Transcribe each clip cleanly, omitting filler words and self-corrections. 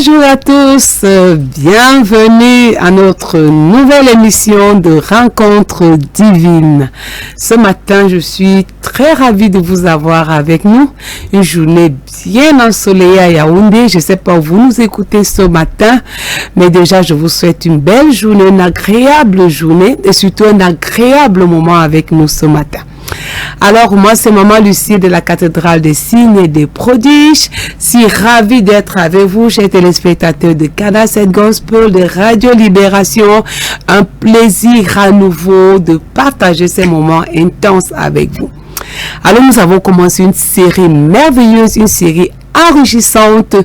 Bonjour à tous, bienvenue à notre nouvelle émission de Rencontre divine. Ce matin, je suis très ravie de vous avoir avec nous. Une journée bien ensoleillée à Yaoundé. Je ne sais pas où vous nous écoutez ce matin, mais déjà, je vous souhaite une belle journée, une agréable journée et surtout un agréable moment avec nous ce matin. Alors, moi, c'est Maman Lucie de la cathédrale des signes et des prodiges. Si ravie d'être avec vous, chers téléspectateurs de Canal 7 Gospel, de Radio Libération. Un plaisir à nouveau de partager ces moments intenses avec vous. Alors, nous avons commencé une série merveilleuse, une série enrichissante,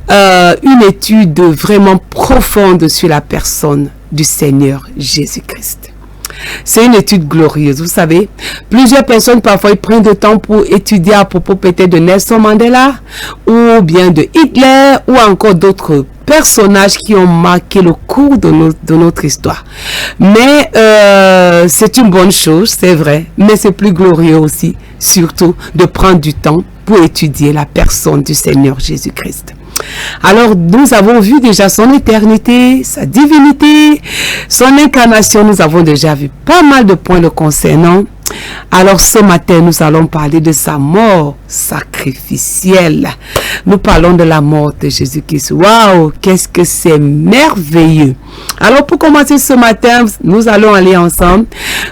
une étude vraiment profonde sur la personne du Seigneur Jésus-Christ. C'est une étude glorieuse, vous savez. Plusieurs personnes, parfois, ils prennent du temps pour étudier à propos peut-être de Nelson Mandela, ou bien de Hitler, ou encore d'autres personnages qui ont marqué le cours de notre histoire. Mais c'est une bonne chose, c'est vrai, mais c'est plus glorieux aussi, surtout, de prendre du temps pour étudier la personne du Seigneur Jésus-Christ. Alors, nous avons vu déjà son éternité, sa divinité, son incarnation. Nous avons déjà vu pas mal de points le concernant. Alors, ce matin, nous allons parler de sa mort sacrificielle. Nous parlons de la mort de Jésus-Christ. Waouh, qu'est-ce que c'est merveilleux. Alors, pour commencer ce matin, nous allons aller ensemble.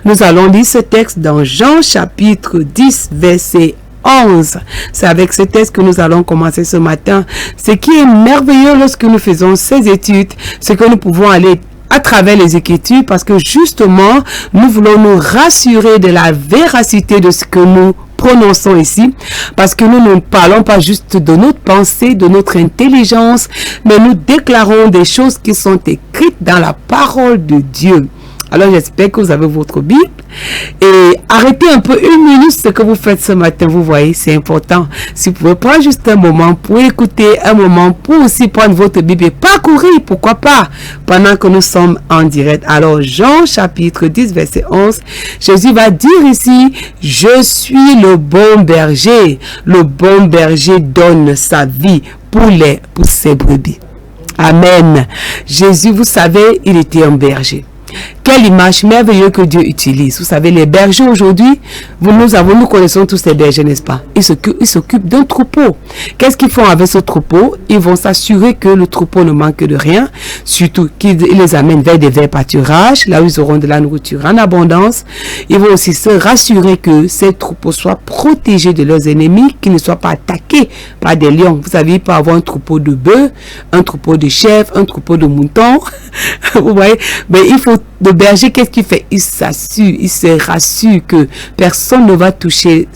Nous allons lire ce texte dans Jean chapitre 10, verset 11. C'est avec ce texte que nous allons commencer ce matin. Ce qui est merveilleux lorsque nous faisons ces études, c'est que nous pouvons aller à travers les Écritures parce que justement, nous voulons nous rassurer de la véracité de ce que nous prononçons ici, parce que nous ne parlons pas juste de notre pensée, de notre intelligence, mais nous déclarons des choses qui sont écrites dans la parole de Dieu. Alors, j'espère que vous avez votre Bible et arrêtez un peu une minute ce que vous faites ce matin. Vous voyez, c'est important. Si vous pouvez prendre juste un moment pour écouter, un moment pour aussi prendre votre Bible et parcourir, pourquoi pas, pendant que nous sommes en direct. Alors, Jean chapitre 10, verset 11, Jésus va dire ici, « Je suis le bon berger. Le bon berger donne sa vie pour ses brebis. » Amen. Jésus, vous savez, il était un berger. Quelle image merveilleuse que Dieu utilise. Vous savez, les bergers aujourd'hui, nous connaissons tous ces bergers, n'est-ce pas? Ils s'occupent d'un troupeau. Qu'est-ce qu'ils font avec ce troupeau? Ils vont s'assurer que le troupeau ne manque de rien. Surtout qu'ils les amènent vers des verts pâturages, là où ils auront de la nourriture en abondance. Ils vont aussi se rassurer que ces troupeaux soient protégés de leurs ennemis, qu'ils ne soient pas attaqués par des lions. Vous savez, il peut y avoir un troupeau de bœufs, un troupeau de chèvres, un troupeau de moutons. Vous voyez? Mais il faut le berger, qu'est-ce qu'il fait? Il s'assure, il se rassure que personne ne va toucher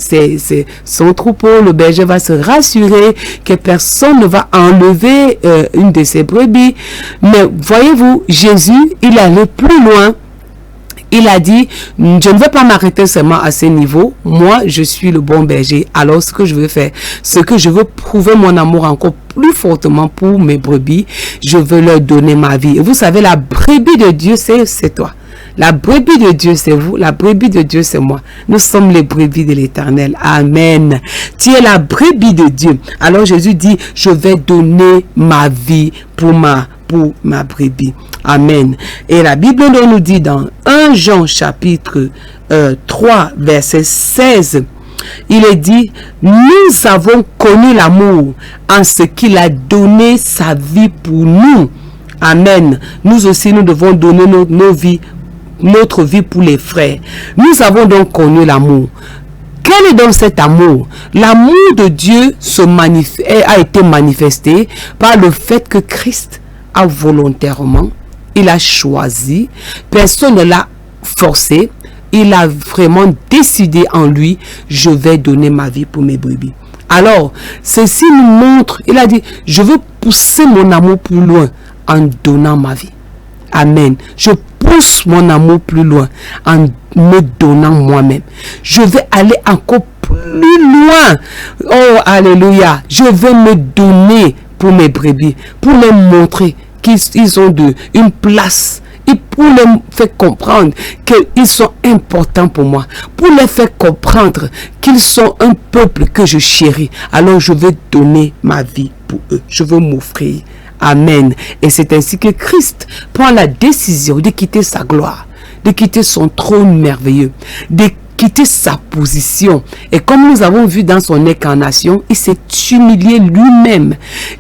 son troupeau. Le berger va se rassurer que personne ne va enlever une de ses brebis. Mais voyez-vous, Jésus, il allait plus loin. Il a dit, je ne vais pas m'arrêter seulement à ce niveau. Moi, je suis le bon berger. Alors, ce que je veux faire, ce que je veux prouver mon amour encore plus fortement pour mes brebis, je veux leur donner ma vie. Et vous savez, la brebis de Dieu, c'est toi. La brebis de Dieu, c'est vous. La brebis de Dieu, c'est moi. Nous sommes les brebis de l'Éternel. Amen. Tu es la brebis de Dieu. Alors, Jésus dit, je vais donner ma vie pour ma brebis. Amen. Et la Bible nous dit dans 1 Jean chapitre 3 verset 16, il est dit, nous avons connu l'amour en ce qu'il a donné sa vie pour nous. Amen. Nous aussi, nous devons donner notre vie pour les frères. Nous avons donc connu l'amour. Quel est donc cet amour? L'amour de Dieu a été manifesté par le fait que Christ a volontairement, il a choisi, personne ne l'a forcé, il a vraiment décidé en lui, je vais donner ma vie pour mes brebis. Alors, ceci nous montre, il a dit, je veux pousser mon amour plus loin en donnant ma vie. Amen. Je pousse mon amour plus loin en me donnant moi-même. Je vais aller encore plus loin. Oh, alléluia. Je vais me donner pour mes brebis, pour leur montrer qu'ils ont une place et pour les faire comprendre qu'ils sont importants pour moi, pour les faire comprendre qu'ils sont un peuple que je chéris, alors je vais donner ma vie pour eux. Je veux m'offrir. Amen. Et c'est ainsi que Christ prend la décision de quitter sa gloire, de quitter son trône merveilleux, de quitter sa position. Et comme nous avons vu dans son incarnation, il s'est humilié lui-même.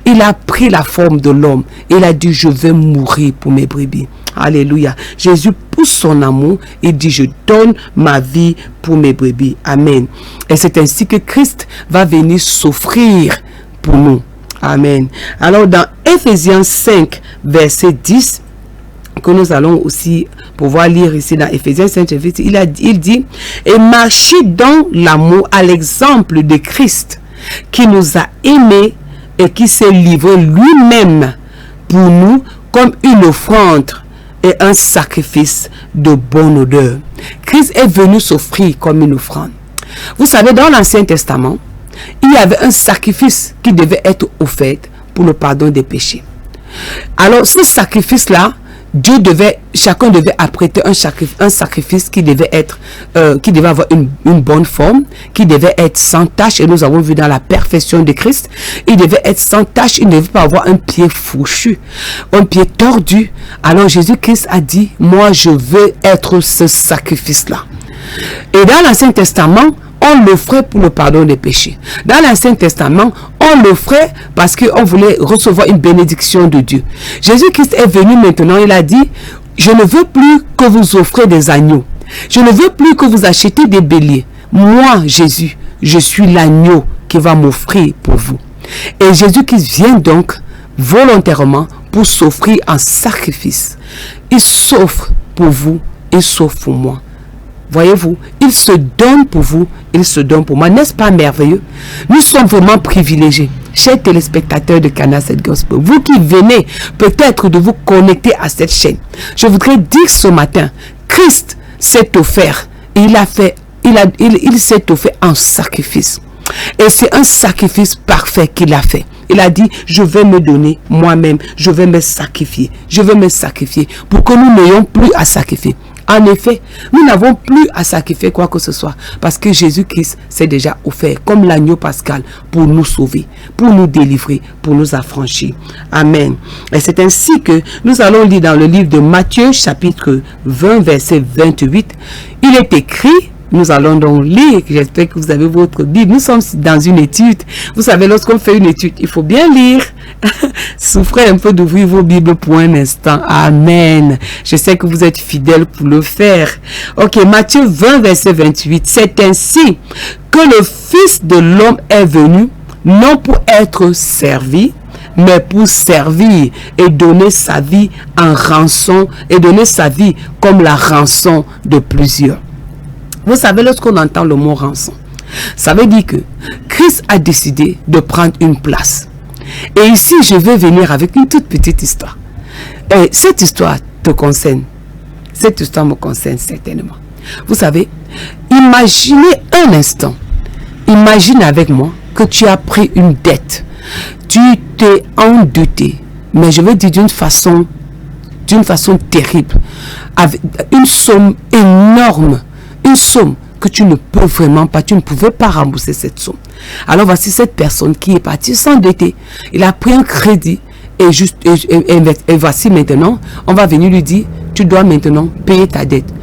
Il a pris la forme de l'homme. Il a dit, je vais mourir pour mes brebis. Alléluia. Jésus pousse son amour et dit, je donne ma vie pour mes brebis. Amen. Et c'est ainsi que Christ va venir s'offrir pour nous. Amen. Alors dans Éphésiens 5, verset 10, que nous allons aussi pouvoir lire ici dans Éphésiens 5, il dit, et marchez dans l'amour à l'exemple de Christ, qui nous a aimés et qui s'est livré lui-même pour nous comme une offrande et un sacrifice de bonne odeur. Christ est venu s'offrir comme une offrande. Vous savez, dans l'Ancien Testament, il y avait un sacrifice qui devait être offert pour le pardon des péchés. Alors, ce sacrifice-là, chacun devait apprêter un sacrifice qui devait être, qui devait avoir une bonne forme, qui devait être sans tache. Et nous avons vu dans la perfection de Christ, il devait être sans tache, il ne devait pas avoir un pied fourchu, un pied tordu. Alors Jésus-Christ a dit, moi je veux être ce sacrifice-là. Et dans l'Ancien Testament, on l'offrait pour le pardon des péchés. Dans l'Ancien Testament, on l'offrait parce qu'on voulait recevoir une bénédiction de Dieu. Jésus-Christ est venu maintenant, il a dit, je ne veux plus que vous offrez des agneaux. Je ne veux plus que vous achetez des béliers. Moi, Jésus, je suis l'agneau qui va m'offrir pour vous. Et Jésus-Christ vient donc volontairement pour s'offrir en sacrifice. Il s'offre pour vous et s'offre pour moi. Voyez-vous, il se donne pour vous, il se donne pour moi. N'est-ce pas merveilleux? Nous sommes vraiment privilégiés, chers téléspectateurs de Canal 7 Gospel. Vous qui venez peut-être de vous connecter à cette chaîne, je voudrais dire ce matin, Christ s'est offert. Il s'est offert en sacrifice. Et c'est un sacrifice parfait qu'il a fait. Il a dit, je vais me donner moi-même, je vais me sacrifier pour que nous n'ayons plus à sacrifier. En effet, nous n'avons plus à sacrifier quoi que ce soit parce que Jésus-Christ s'est déjà offert comme l'agneau pascal pour nous sauver, pour nous délivrer, pour nous affranchir. Amen. Et c'est ainsi que nous allons lire dans le livre de Matthieu, chapitre 20, verset 28. Il est écrit, nous allons donc lire, j'espère que vous avez votre Bible. Nous sommes dans une étude. Vous savez, lorsqu'on fait une étude, il faut bien lire. Souffrez un peu d'ouvrir vos Bibles pour un instant. Amen. Je sais que vous êtes fidèles pour le faire. Ok, Matthieu 20, verset 28. C'est ainsi que le Fils de l'homme est venu, non pour être servi, mais pour servir et donner sa vie en rançon, et donner sa vie comme la rançon de plusieurs. Vous savez, lorsqu'on entend le mot rançon, ça veut dire que Christ a décidé de prendre une place. Et ici, je vais venir avec une toute petite histoire. Et cette histoire te concerne. Cette histoire me concerne certainement. Vous savez, imaginez un instant. Imagine avec moi que tu as pris une dette. Tu t'es endetté. Mais je veux dire d'une façon terrible. Avec une somme énorme. Une somme que tu ne peux vraiment pas, tu ne pouvais pas rembourser cette somme. Alors voici cette personne qui est partie s'endetter. Il a pris un crédit et voici maintenant, on va venir lui dire, tu dois maintenant payer ta dette.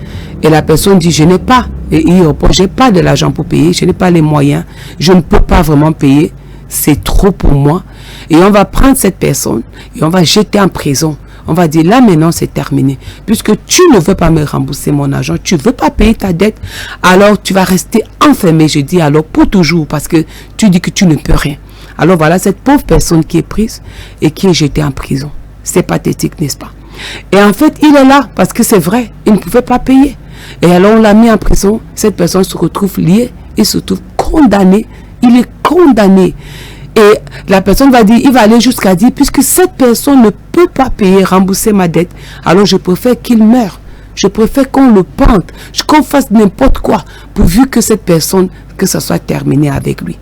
Et la personne dit, je n'ai pas. Et il répond, je n'ai pas de l'argent pour payer, je n'ai pas les moyens, je ne peux pas vraiment payer, c'est trop pour moi. Et on va prendre cette personne et on va jeter en prison. On va dire, là maintenant c'est terminé. Puisque tu ne veux pas me rembourser mon argent, tu ne veux pas payer ta dette, alors tu vas rester enfermé, je dis alors pour toujours, parce que tu dis que tu ne peux rien. Alors voilà cette pauvre personne qui est prise et qui est jetée en prison. C'est pathétique, n'est-ce pas? Et en fait, il est là parce que c'est vrai, il ne pouvait pas payer. Et alors on l'a mis en prison, cette personne se retrouve liée, il se trouve condamné, il est condamné. Et la personne va dire, il va aller jusqu'à dire, puisque cette personne ne peut pas payer, rembourser ma dette, alors je préfère qu'il meure. Je préfère qu'on le pente, qu'on fasse n'importe quoi, pourvu que cette personne, que ça soit terminé avec lui.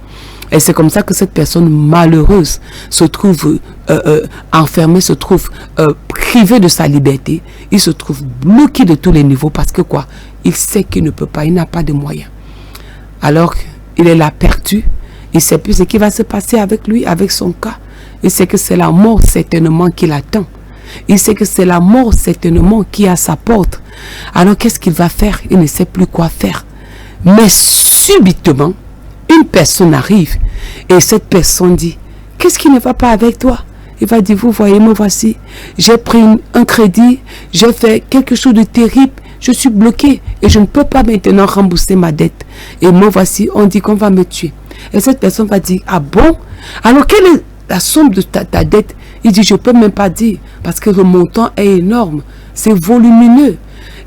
Et c'est comme ça que cette personne malheureuse se trouve enfermée, se trouve privée de sa liberté. Il se trouve bloqué de tous les niveaux parce que quoi? Il sait qu'il ne peut pas, il n'a pas de moyens. Alors, il est là perdu. Il ne sait plus ce qui va se passer avec lui, avec son cas. Il sait que c'est la mort certainement qui l'attend. Il sait que c'est la mort certainement qui est à sa porte. Alors, qu'est-ce qu'il va faire? Il ne sait plus quoi faire. Mais subitement, une personne arrive et cette personne dit, qu'est-ce qui ne va pas avec toi? Il va dire, vous voyez, me voici, j'ai pris un crédit, j'ai fait quelque chose de terrible, je suis bloqué et je ne peux pas maintenant rembourser ma dette. Et me voici, on dit qu'on va me tuer. Et cette personne va dire, ah bon? Alors quelle est la somme de ta dette? Il dit, je ne peux même pas dire parce que le montant est énorme, c'est volumineux.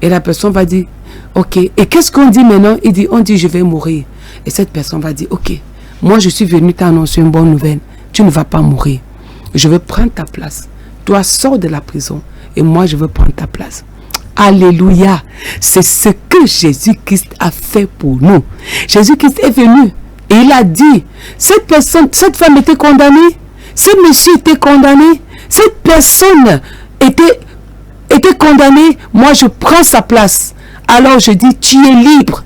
Et la personne va dire, ok, et qu'est-ce qu'on dit maintenant? Il dit, on dit, je vais mourir. Et cette personne va dire, ok, moi je suis venu t'annoncer une bonne nouvelle, tu ne vas pas mourir. Je vais prendre ta place. Toi, sors de la prison et moi je veux prendre ta place. Alléluia. C'est ce que Jésus-Christ a fait pour nous. Jésus-Christ est venu et il a dit, cette femme était condamnée, ce monsieur était condamné, cette personne était condamnée, moi je prends sa place. Alors je dis, tu es libre,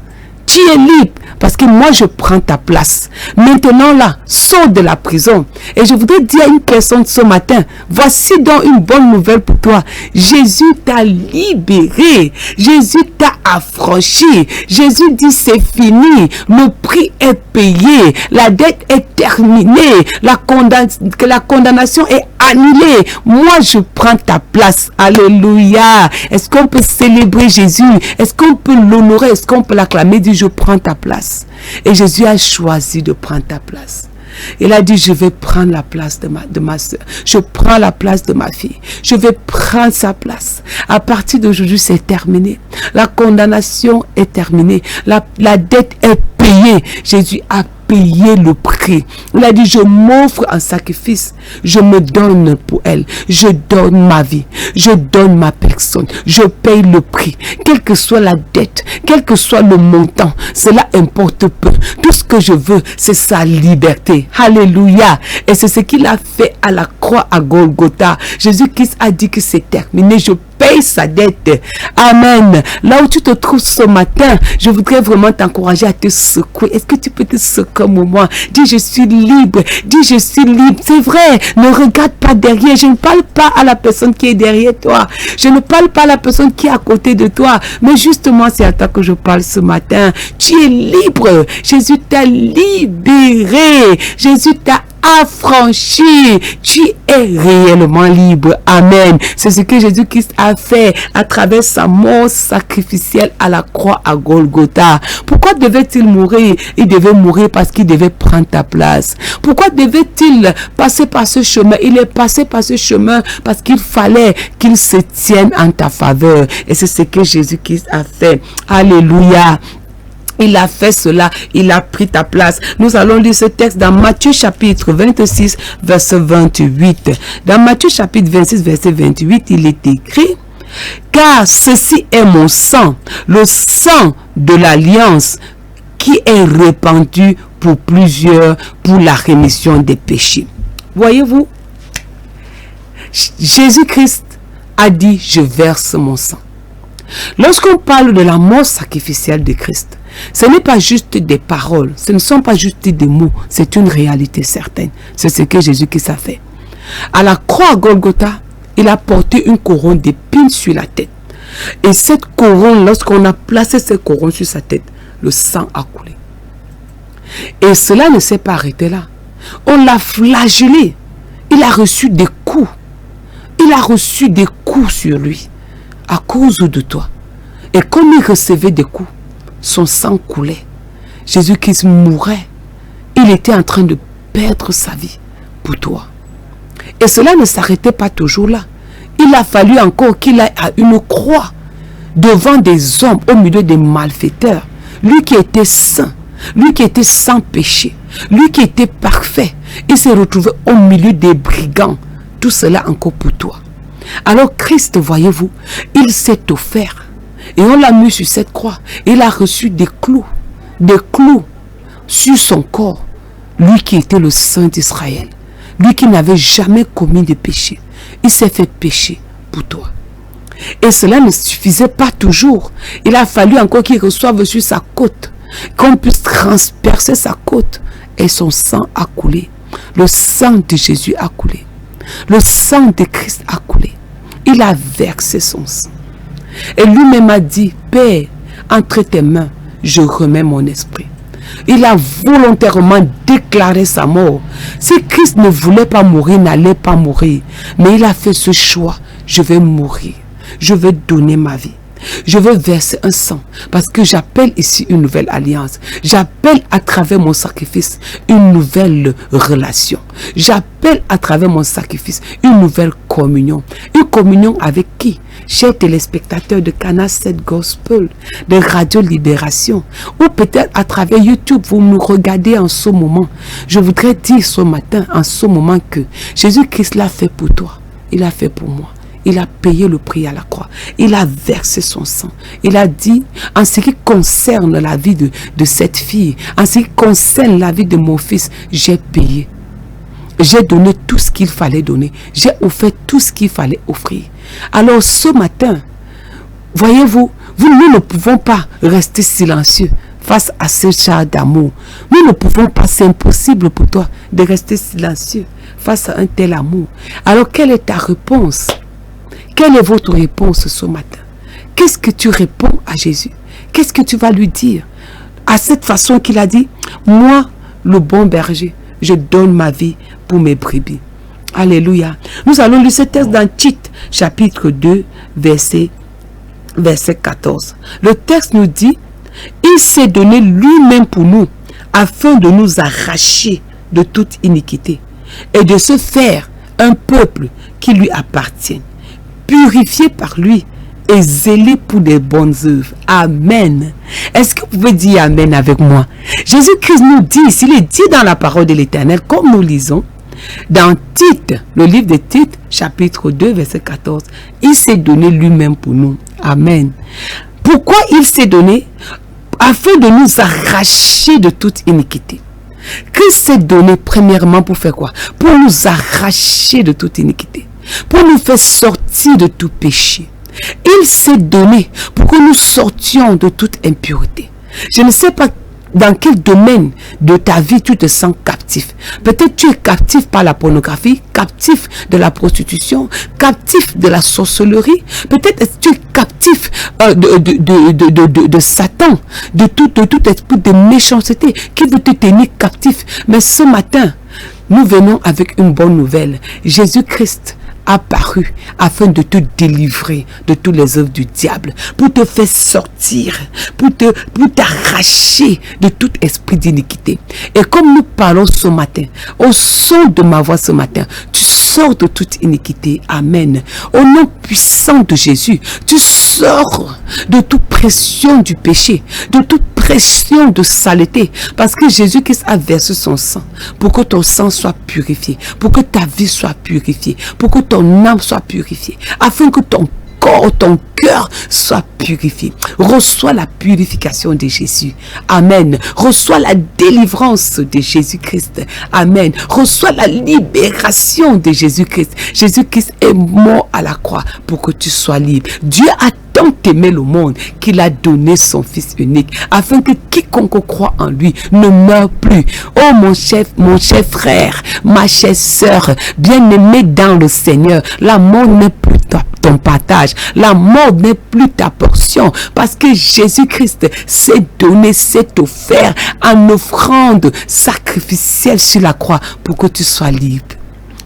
parce que moi je prends ta place. Maintenant là, sors de la prison. Et je voudrais dire à une personne ce matin, voici donc une bonne nouvelle pour toi. Jésus t'a libéré, Jésus t'a affranchi. Jésus dit c'est fini, le prix est payé, la dette est terminée, la condamnation est annulée. Moi je prends ta place. Alléluia. Est-ce qu'on peut célébrer Jésus? Est-ce qu'on peut l'honorer? Est-ce qu'on peut l'acclamer? Dit je prends ta place. Et Jésus a choisi de prendre ta place. Il a dit, je vais prendre la place de ma soeur. Je prends la place de ma fille. Je vais prendre sa place. À partir d'aujourd'hui, c'est terminé. La condamnation est terminée. La dette est payée. Jésus a payé le prix. Il a dit, je m'offre en sacrifice. Je me donne pour elle. Je donne ma vie. Je donne ma personne. Je paye le prix. Quelle que soit la dette, quel que soit le montant, cela importe peu. Tout ce que je veux, c'est sa liberté. Alléluia. Et c'est ce qu'il a fait à la croix à Golgotha. Jésus-Christ a dit que c'est terminé. Je paye sa dette. Amen. Là où tu te trouves ce matin, je voudrais vraiment t'encourager à te secouer. Est-ce que tu peux te secouer au moment? Dis, je suis libre. Dis, je suis libre. C'est vrai. Ne regarde pas derrière. Je ne parle pas à la personne qui est derrière toi. Je ne parle pas à la personne qui est à côté de toi. Mais justement, c'est à toi que je parle ce matin. Tu es libre. Jésus t'a libéré. Jésus t'a affranchi. Tu es réellement libre. Amen. C'est ce que Jésus-Christ a fait à travers sa mort sacrificielle à la croix à Golgotha. Pourquoi devait-il mourir? Il devait mourir parce qu'il devait prendre ta place. Pourquoi devait-il passer par ce chemin? Il est passé par ce chemin parce qu'il fallait qu'il se tienne en ta faveur. Et c'est ce que Jésus-Christ a fait. Alléluia. Il a fait cela, il a pris ta place. Nous allons lire ce texte dans Matthieu chapitre 26, verset 28. Dans Matthieu chapitre 26, verset 28, il est écrit, « Car ceci est mon sang, le sang de l'alliance qui est répandu pour plusieurs pour la rémission des péchés. » Voyez-vous, Jésus-Christ a dit, « Je verse mon sang. » Lorsqu'on parle de la mort sacrificielle de Christ, ce n'est pas juste des paroles, ce ne sont pas juste des mots, c'est une réalité certaine. C'est ce que Jésus-Christ a fait. À la croix à Golgotha, il a porté une couronne d'épines sur la tête. Et cette couronne, lorsqu'on a placé cette couronne sur sa tête, le sang a coulé. Et cela ne s'est pas arrêté là. On l'a flagellé. Il a reçu des coups. Il a reçu des coups sur lui à cause de toi. Et comme il recevait des coups, son sang coulait. Jésus-Christ mourait. Il était en train de perdre sa vie pour toi. Et cela ne s'arrêtait pas toujours là. Il a fallu encore qu'il aille à une croix devant des hommes au milieu des malfaiteurs. Lui qui était saint, lui qui était sans péché, lui qui était parfait, il s'est retrouvé au milieu des brigands. Tout cela encore pour toi. Alors Christ, voyez-vous, il s'est offert. Et on l'a mis sur cette croix. Il a reçu des clous sur son corps. lui qui était le Saint d'Israël, lui qui n'avait jamais commis de péché, il s'est fait pécher pour toi. Et cela ne suffisait pas toujours. Il a fallu encore qu'il reçoive sur sa côte, qu'on puisse transpercer sa côte. Et son sang a coulé. Le sang de Jésus a coulé. Le sang de Christ a coulé. Il a versé son sang. Et lui-même a dit, Père, entre tes mains, je remets mon esprit. Il a volontairement déclaré sa mort. Si Christ ne voulait pas mourir, n'allait pas mourir. Mais il a fait ce choix. Je vais mourir. Je vais donner ma vie. Je veux verser un sang parce que j'appelle ici une nouvelle alliance. J'appelle à travers mon sacrifice une nouvelle relation. J'appelle à travers mon sacrifice une nouvelle communion. Une communion avec qui? Chers téléspectateurs de Canal 7 Gospel, de Radio Libération, ou peut-être à travers YouTube, vous nous regardez en ce moment. Je voudrais dire ce matin, en ce moment, que Jésus-Christ l'a fait pour toi. Il l'a fait pour moi. Il a payé le prix à la croix. Il a versé son sang. Il a dit, en ce qui concerne la vie de cette fille, en ce qui concerne la vie de mon fils, j'ai payé. J'ai donné tout ce qu'il fallait donner. J'ai offert tout ce qu'il fallait offrir. Alors ce matin, voyez-vous, nous ne pouvons pas rester silencieux face à ce char d'amour. Nous ne pouvons pas, c'est impossible pour toi de rester silencieux face à un tel amour. Alors quelle est ta réponse? Quelle est votre réponse ce matin? Qu'est-ce que tu réponds à Jésus? Qu'est-ce que tu vas lui dire? À cette façon qu'il a dit, moi, le bon berger, je donne ma vie pour mes brebis. Alléluia. Nous allons lire ce texte dans Tite, chapitre 2, verset 14. Le texte nous dit, il s'est donné lui-même pour nous, afin de nous arracher de toute iniquité et de se faire un peuple qui lui appartienne, purifié par lui et zélé pour des bonnes œuvres. Amen. Est-ce que vous pouvez dire Amen avec moi? Jésus-Christ nous dit, il est dit dans la parole de l'Éternel, comme nous lisons, dans Tite, le livre de Tite, chapitre 2, verset 14, il s'est donné lui-même pour nous. Amen. Pourquoi il s'est donné? Afin de nous arracher de toute iniquité. Christ s'est donné premièrement pour faire quoi? Pour nous arracher de toute iniquité. Pour nous faire sortir de tout péché. Il s'est donné pour que nous sortions de toute impureté. Je ne sais pas dans quel domaine de ta vie tu te sens captif. Peut-être tu es captif par la pornographie, captif de la prostitution, captif de la sorcellerie. Peut-être tu es captif de Satan, de tout esprit de méchanceté qui veut te tenir captif. Mais ce matin, nous venons avec une bonne nouvelle. Jésus-Christ apparu afin de te délivrer de toutes les œuvres du diable, pour te faire sortir, pour t'arracher de tout esprit d'iniquité. Et comme nous parlons ce matin, au son de ma voix ce matin, tu sors de toute iniquité. Amen. Au nom puissant de Jésus, tu sors de toute pression du péché, de toute pression de saleté, parce que Jésus-Christ a versé son sang pour que ton sang soit purifié, pour que ta vie soit purifiée, pour que ton âme soit purifiée, afin que ton corps, ton cœur soit purifié. Reçois la purification de Jésus. Amen. Reçois la délivrance de Jésus-Christ. Amen. Reçois la libération de Jésus-Christ. Jésus-Christ est mort à la croix pour que tu sois libre. Dieu a tant aimé le monde qu'il a donné son Fils unique, afin que quiconque croit en lui ne meure plus. Oh mon cher frère, ma chère sœur, bien-aimé dans le Seigneur, la mort n'est plus ton partage, la mort n'est plus ta portion, parce que Jésus-Christ s'est donné, s'est offert en offrande sacrificielle sur la croix pour que tu sois libre,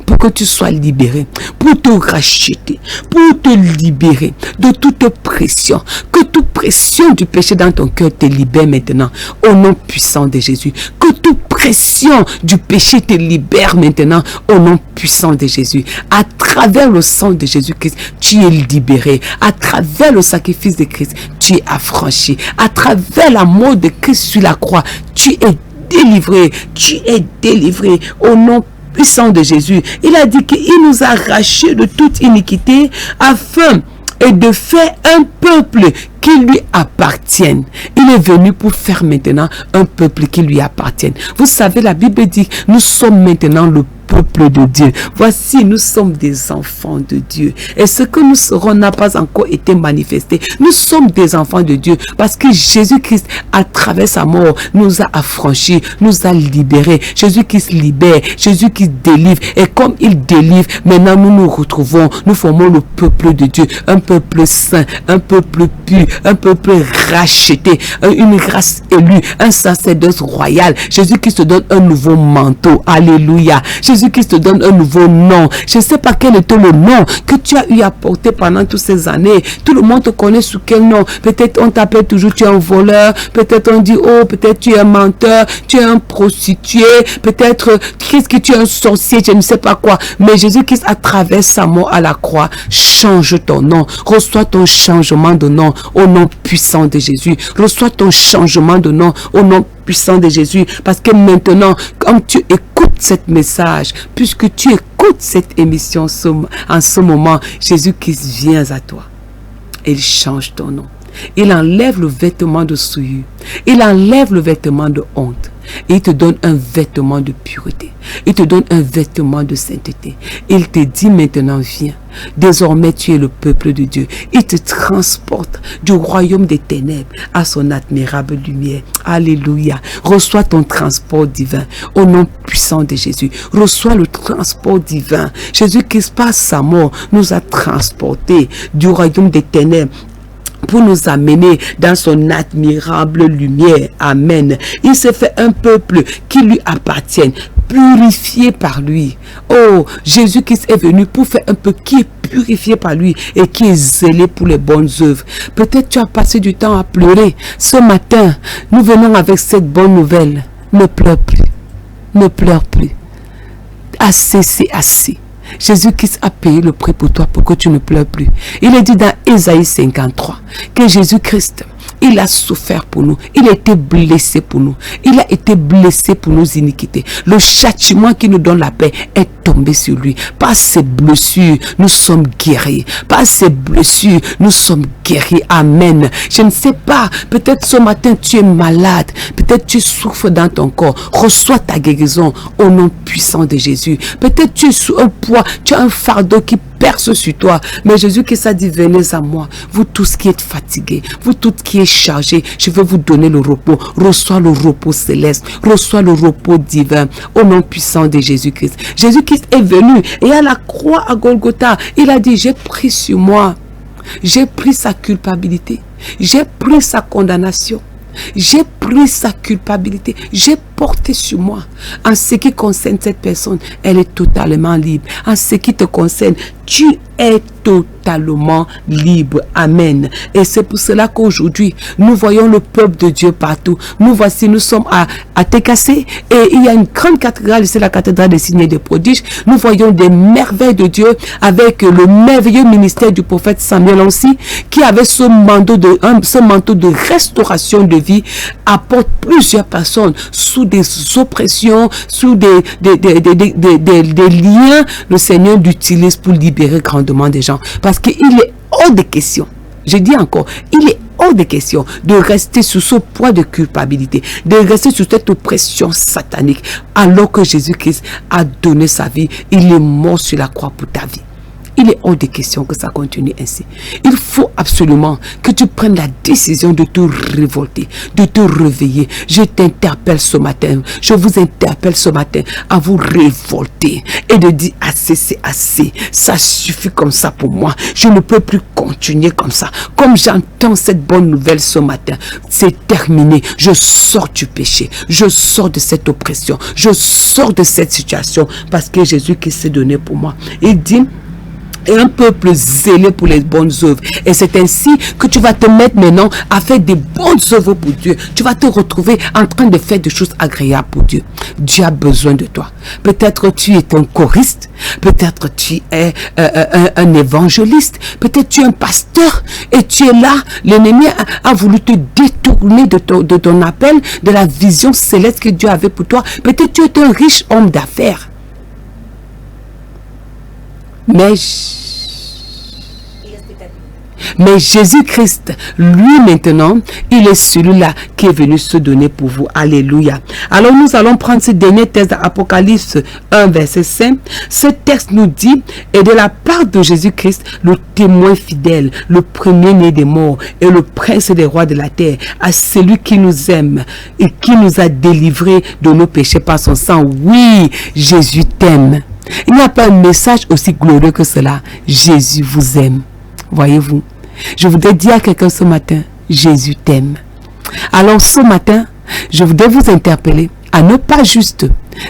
pour que tu sois libéré, pour te racheter, pour te libérer de toute pression, que toute pression du péché dans ton cœur te libère maintenant, au nom puissant de Jésus. Que toute pression du péché te libère maintenant, au nom puissant de Jésus. À travers le sang de Jésus-Christ, tu es libéré. À travers le sacrifice de Christ, tu es affranchi. À travers la mort de Christ sur la croix, tu es délivré. Tu es délivré au nom puissant de Jésus. Il a dit qu'il nous a arrachés de toute iniquité afin et de faire un peuple qui lui appartienne. Il est venu pour faire maintenant un peuple qui lui appartienne. Vous savez, la Bible dit, nous sommes maintenant le peuple de Dieu. Voici, nous sommes des enfants de Dieu. Et ce que nous serons n'a pas encore été manifesté. Nous sommes des enfants de Dieu parce que Jésus-Christ, à travers sa mort, nous a affranchis, nous a libérés. Jésus-Christ libère, Jésus-Christ délivre. Et comme il délivre, maintenant nous nous retrouvons, nous formons le peuple de Dieu. Un peuple saint, un peuple pur, un peuple racheté, une race élue, un sacerdoce royal. Jésus-Christ te donne un nouveau manteau. Alléluia. Jésus-Christ te donne un nouveau nom. Je ne sais pas quel était le nom que tu as eu à porter pendant toutes ces années. Tout le monde te connaît sous quel nom. Peut-être on t'appelle toujours tu es un voleur. Peut-être on dit oh, peut-être tu es un menteur, tu es un prostitué. Peut-être qu'est-ce que tu es un sorcier, je ne sais pas quoi. Mais Jésus-Christ à travers sa mort à la croix change ton nom. Reçois ton changement de nom au nom puissant de Jésus. Reçois ton changement de nom au nom puissant de Jésus, parce que maintenant, comme tu écoutes cette message, puisque tu écoutes cette émission en ce moment, Jésus-Christ vient à toi. Il change ton nom. Il enlève le vêtement de souillure. Il enlève le vêtement de honte. Et il te donne un vêtement de pureté. Il te donne un vêtement de sainteté. Il te dit maintenant, viens. Désormais, tu es le peuple de Dieu. Il te transporte du royaume des ténèbres à son admirable lumière. Alléluia. Reçois ton transport divin au nom puissant de Jésus. Reçois le transport divin. Jésus-Christ, par sa mort, nous a transportés du royaume des ténèbres pour nous amener dans son admirable lumière. Amen. Il s'est fait un peuple qui lui appartienne, purifié par lui. Oh, Jésus-Christ est venu pour faire un peuple qui est purifié par lui et qui est zélé pour les bonnes œuvres. Peut-être tu as passé du temps à pleurer. Ce matin, nous venons avec cette bonne nouvelle. Ne pleure plus. Ne pleure plus. Assez, c'est assez. Jésus-Christ a payé le prix pour toi pour que tu ne pleures plus. Il est dit dans Ésaïe 53 que Jésus-Christ, il a souffert pour nous. Il a été blessé pour nous. Il a été blessé pour nos iniquités. Le châtiment qui nous donne la paix est tombé sur lui. Par ses blessures, nous sommes guéris. Par ses blessures, nous sommes guéris. Amen. Je ne sais pas. Peut-être ce matin, tu es malade. Peut-être tu souffres dans ton corps. Reçois ta guérison au nom puissant de Jésus. Peut-être tu es sous un poids. Tu as un fardeau qui perce sur toi. Mais Jésus qui s'est dit, venez à moi. Vous tous qui êtes fatigués. Vous tous qui êtes chargés. Je vais vous donner le repos. Reçois le repos céleste. Reçois le repos divin. Au nom puissant de Jésus-Christ. Jésus-Christ est venu. Et à la croix à Golgotha, il a dit, j'ai pris sur moi. J'ai pris sa culpabilité. J'ai pris sa condamnation. J'ai pris sa culpabilité. J'ai porté sur moi. En ce qui concerne cette personne, elle est totalement libre. En ce qui te concerne, tu es totalement libre. Amen. Et c'est pour cela qu'aujourd'hui, nous voyons le peuple de Dieu partout. Nous voici, nous sommes à TKC et il y a une grande cathédrale, c'est la cathédrale des signes et des prodiges. Nous voyons des merveilles de Dieu avec le merveilleux ministère du prophète Samuel aussi, qui avait ce manteau de restauration de vie, apporte plusieurs personnes sous des oppressions, sous des liens. Le Seigneur l'utilise pour libérer grandement des gens. Parce qu'il est hors de question. Je dis encore, il est hors de question de rester sous ce poids de culpabilité, de rester sous cette oppression satanique, alors que Jésus-Christ a donné sa vie. Il est mort sur la croix pour ta vie. Il est hors de question que ça continue ainsi. Il faut absolument que tu prennes la décision de te révolter, de te réveiller. Je t'interpelle ce matin, je vous interpelle ce matin à vous révolter et de dire assez, c'est assez. Ça suffit comme ça pour moi. Je ne peux plus continuer comme ça. Comme j'entends cette bonne nouvelle ce matin, c'est terminé. Je sors du péché. Je sors de cette oppression. Je sors de cette situation parce que Jésus qui s'est donné pour moi. Il dit, et un peuple zélé pour les bonnes œuvres. Et c'est ainsi que tu vas te mettre maintenant à faire des bonnes œuvres pour Dieu. Tu vas te retrouver en train de faire des choses agréables pour Dieu. Dieu a besoin de toi. Peut-être tu es un choriste. Peut-être tu es un évangéliste. Peut-être tu es un pasteur. Et tu es là. L'ennemi a voulu te détourner de ton appel, de la vision céleste que Dieu avait pour toi. Peut-être tu es un riche homme d'affaires. Mais Mais Jésus-Christ, lui maintenant, il est celui-là qui est venu se donner pour vous. Alléluia. Alors nous allons prendre ce dernier texte d'Apocalypse 1, verset 5. Ce texte nous dit, et de la part de Jésus-Christ, le témoin fidèle, le premier-né des morts et le prince des rois de la terre, à celui qui nous aime et qui nous a délivrés de nos péchés par son sang. Oui, Jésus t'aime. Il n'y a pas un message aussi glorieux que cela. Jésus vous aime. Voyez-vous, je voudrais dire à quelqu'un ce matin, Jésus t'aime. Alors ce matin, je voudrais vous interpeller à ne pas juste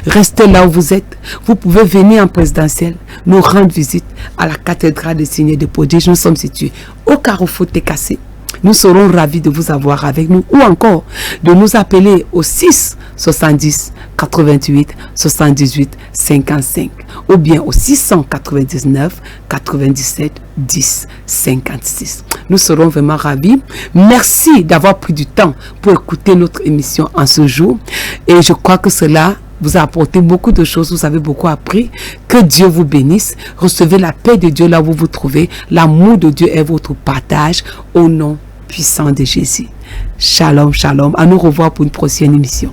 rester là où vous êtes. Vous pouvez venir en présidentiel, nous rendre visite à la cathédrale des Signes de Prodiges. Nous sommes situés au carrefour Técassé. Nous serons ravis de vous avoir avec nous, ou encore de nous appeler au 6 70 88 78 55 ou bien au 699 97 10 56. Nous serons vraiment ravis. Merci d'avoir pris du temps pour écouter notre émission en ce jour, et je crois que cela vous a apporté beaucoup de choses, vous avez beaucoup appris. Que Dieu vous bénisse. Recevez la paix de Dieu là où vous vous trouvez. L'amour de Dieu est votre partage au nom puissant de Jésus. Shalom, shalom. À nous revoir pour une prochaine émission.